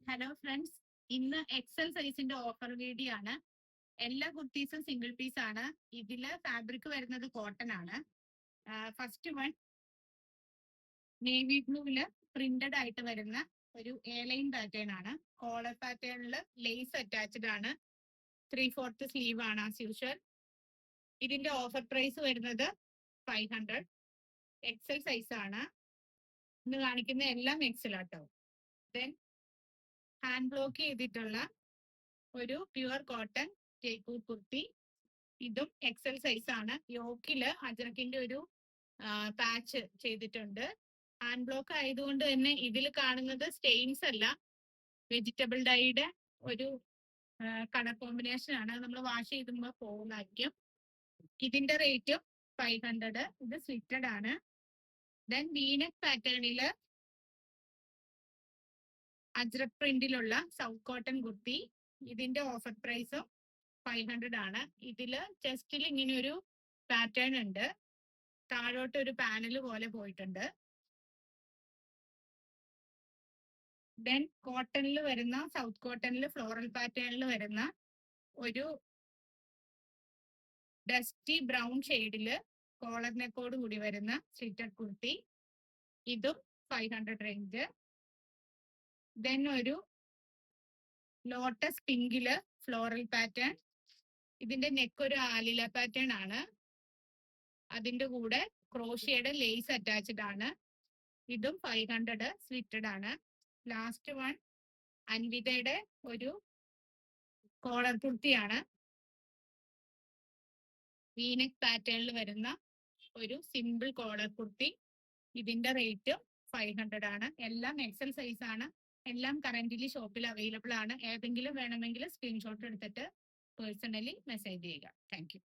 Hello friends, ഇന്ന് Excel സൈസിന്റെ offer video ആണ്. എല്ലാ കുർത്തീസും സിംഗിൾ പീസ് ആണ്. ഇതില് ഫാബ്രിക് വരുന്നത് കോട്ടൺ ആണ്. ഫസ്റ്റ് വൺ നേവി ബ്ലൂവില് പ്രിന്റഡ് ആയിട്ട് വരുന്ന ഒരു എയർലൈൻ പാറ്റേൺ ആണ്. കോളർ പാറ്റേണില് ലേസ് അറ്റാച്ച്ഡ് ആണ്. 3/4 സ്ലീവ് ആണ് ആസ് യൂഷ്വൽ. ഇതിന്റെ ഓഫർ പ്രൈസ് വരുന്നത് 500. എക്സൽ സൈസ് ആണ്. ഇന്ന് കാണിക്കുന്ന എല്ലാം എക്സൽ ആട്ടോ. ദെൻ ഹാൻഡ് ബ്ലോക്ക് ചെയ്തിട്ടുള്ള ഒരു പ്യുവർ കോട്ടൺ ജയ്പൂർ കുർത്തി. ഇതും എക്സൽ സൈസ് ആണ്. യോക്കില് അജ്രക്കിന്റെ ഒരു പാച്ച് ചെയ്തിട്ടുണ്ട്. ഹാൻഡ് ബ്ലോക്ക് ആയതുകൊണ്ട് തന്നെ ഇതിൽ കാണുന്നത് സ്റ്റെയിൻസ് അല്ല, വെജിറ്റബിൾ ഡൈയുടെ ഒരു കളർ കോമ്പിനേഷൻ ആണ്. നമ്മൾ വാഷ് ചെയ്തുമ്പോൾ പോകുന്നതായിരിക്കും. ഇതിന്റെ റേറ്റും 500. ഇത് സ്ലിറ്റഡ് ആണ്. Then വീനക് പാറ്റേണില് ajrak പ്രിന്റിലുള്ള south cotton kurti. ഇതിന്റെ ഓഫർ പ്രൈസും 500 ആണ്. ഇതില് ചെസ്റ്റിൽ ഇങ്ങനെ ഒരു പാറ്റേൺ ഉണ്ട്. താഴോട്ട് ഒരു പാനൽ പോലെ പോയിട്ടുണ്ട്. ദെൻ കോട്ടണിൽ വരുന്ന സൗത്ത് കോട്ടണിൽ ഫ്ലോറൽ പാറ്റേണിൽ വരുന്ന ഒരു ഡസ്റ്റി ബ്രൗൺ ഷെയ്ഡില് കോളർ നെക്കോട് കൂടി വരുന്ന സ്ലിറ്റഡ് കുർത്തി. ഇതും 500 റേഞ്ച്. ദെൻ ഒരു ലോട്ടസ് പിങ്കില് ഫ്ലോറൽ പാറ്റേൺ. ഇതിന്റെ നെക്ക് ഒരു ആലില പാറ്റേൺ ആണ്. അതിന്റെ കൂടെ ക്രോഷ്യയുടെ ലേസ് അറ്റാച്ച്ഡ് ആണ്. ഇതും 500 സ്ലിറ്റഡ് ആണ്. ലാസ്റ്റ് വൺ അൻവിതയുടെ ഒരു കോളർ കുർത്തിയാണ്. വീനക് പാറ്റേണിൽ വരുന്ന ഒരു സിമ്പിൾ കോളർ കുർത്തി. ഇതിന്റെ റേറ്റും 500 ആണ്. എല്ലാം എക്സൽ സൈസ് ആണ്. എല്ലാം കറന്റ്ലി ഷോപ്പിൽ അവൈലബിൾ ആണ്. ഏതെങ്കിലും വേണമെങ്കിൽ സ്ക്രീൻഷോട്ട് എടുത്തിട്ട് പേഴ്സണലി മെസ്സേജ് ചെയ്യുക. Thank you.